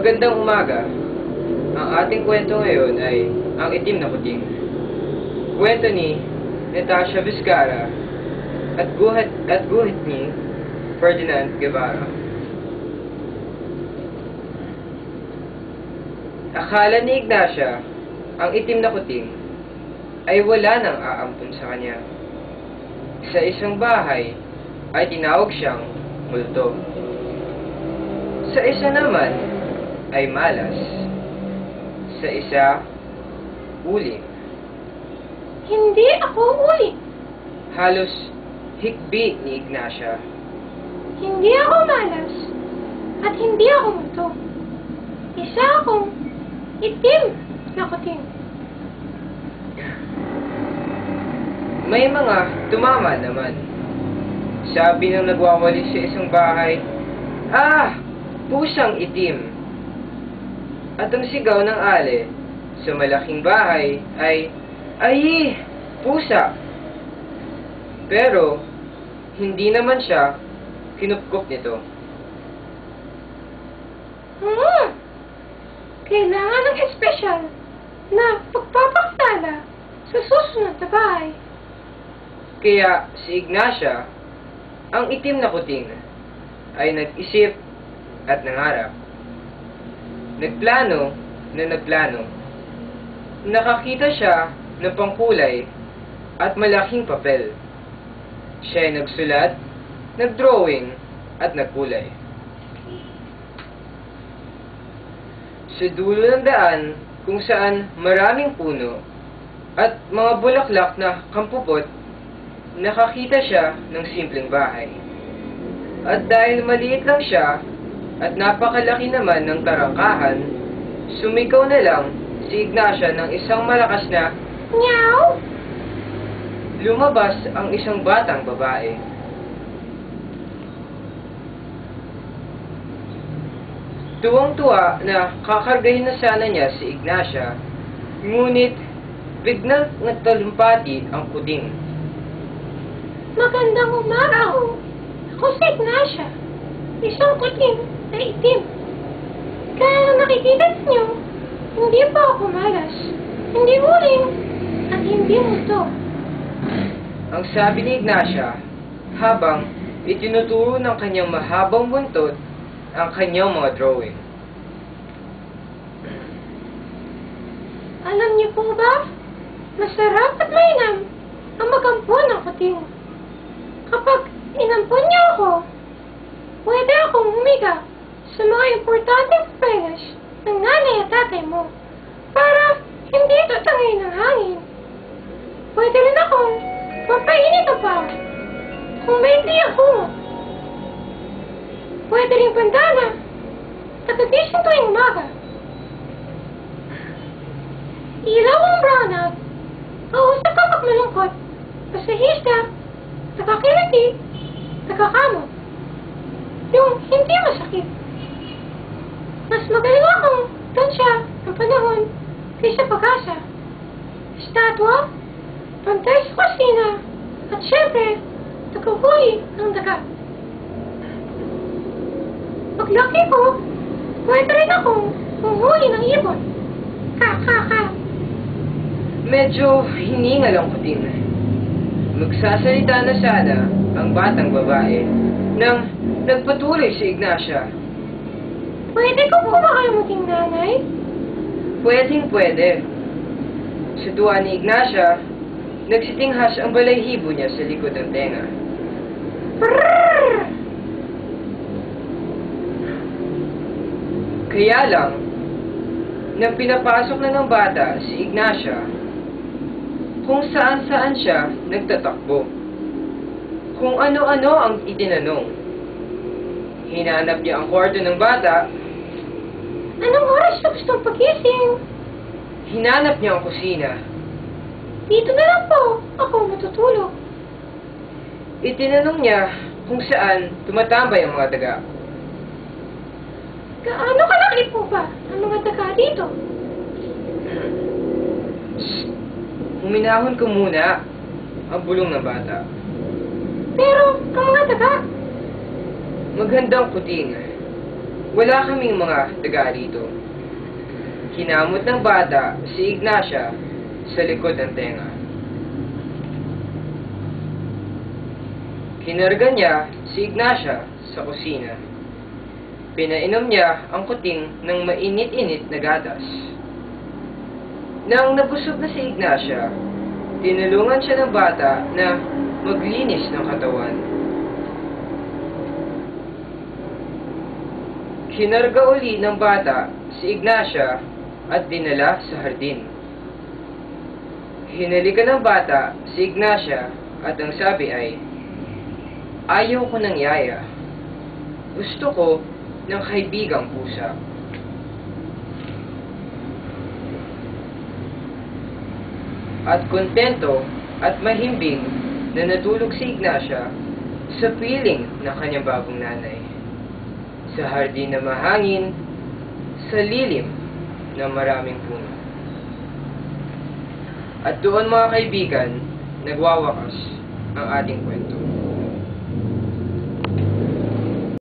Magandang umaga. Ang ating kwento ngayon ay Ang Itim na Kuting. Kwento ni Natasha Vizcara at guhit ni Ferdinand Guevara. Akala ni Ignacia ang itim na kuting ay wala nang aampun sa kanya. Sa isang bahay ay tinawag siyang multo. Sa isa naman ay malas. Sa isa, uling. Hindi ako uling. Halos hikbi ni Ignacia. Hindi ako malas. At hindi ako multo. Isa akong itim na kuting. May mga tumama naman. Sabi ng nagwawalis sa isang bahay, "Ah! Pusang itim!" At ang sigaw ng ale sa malaking bahay ay, "Ay! Pusa!" Pero, hindi naman siya kinupkup nito. Kailangan ng espesyal na pagpapakasala sa susunod na bahay. Kaya si Ignacia, ang itim na kuting, ay nag-isip at nangarap. Nagplano na nagplano. Nakakita siya ng pangkulay at malaking papel. Siya ay nagsulat, nagdrawing, at nagkulay. Sa dulo ng daan kung saan maraming puno at mga bulaklak na kampupot, nakakita siya ng simpleng bahay. At dahil maliit lang siya at napakalaki naman ng tarangkahan, sumigaw na lang si Ignacia ng isang malakas na Meow! lumabas ang isang batang babae. Tuwang-tuwa na kakargahin na sana niya si Ignacia, ngunit biglang nagtalumpati ang kuting. Magandang umaga ho. Ako si Ignacia. Isang kuting na itim. Kaya na nakikita niyo, hindi pa ako malas. Hindi uling. At hindi multo. Ang sabi ni Ignacia, habang itinuturo ng kanyang mahabang buntot ang kanyang mga drawing. Alam niyo po ba? Masarap at mainam ang magampon ng kuting. Kapag inampon niyo ako, pwede akong humiga sa mga importanteng papeles ng nanay at tatay mo para hindi ito tangay ng hangin. Pwede rin akong mapainit pa kung may hindi ako. Pwede rin bandana at nagising tuwing umaga. Ilaw ang brown out, kausap kapag malungkot, pasahista, nakakiliti, nakakamot. Yung hindi masakit. Mas magaling akong tansya ng panahon kaysa pag-asa. Estatwa, pantay sa kusina, at syempre, nagkuhuli ng daga. Paglaki ko, pwede rin akong humuhuli ng ibon. Ka. Medyo hiningal ang kuting. Magsasalita na sana ang batang babae nang nagpatuloy si Ignacia. Pwede ko po ba kayo maging nanay? Pwedeng-pwede. Sa tuwa ni Ignacia, nagsitinghas ang balayhibo niya sa likod ng tenga. Brrrr! Kaya lang, nang pinapasok na ng bata si Ignacia, kung saan-saan siya nagtatakbo. Kung ano-ano ang itinanong. Hinanap niya ang kwarto ng bata. Anong oras na gusto pagising? Hinanap niya ang kusina. Dito na lang po ako matutulog. Itinanong niya kung saan tumatambay ang mga daga. Gaano kalaki po ba ang mga daga dito? Shh! Huminahon ko muna ang bulong ng bata. Pero ang mga daga, Magandang kuting. Wala kaming mga daga rito. Kinamot ng bata si Ignacia sa likod ng tenga. Kinarga niya si Ignacia sa kusina. Pinainom niya ang kuting ng mainit-init na gatas. Nang nabusog na si Ignacia, tinulungan siya ng bata na maglinis ng katawan. Kinarga uli ng bata si Ignacia at dinala sa hardin. Hinalikan ng bata si Ignacia at ang sabi ay, "Ayaw ko ng yaya. Gusto ko ng kaibigang pusa." At kontento at mahimbing na natulog si Ignacia sa piling ng kanyang bagong nanay. Sa hardin na mahangin, sa lilim ng maraming puno. At doon mga kaibigan, nagwawakas ang ating kwento.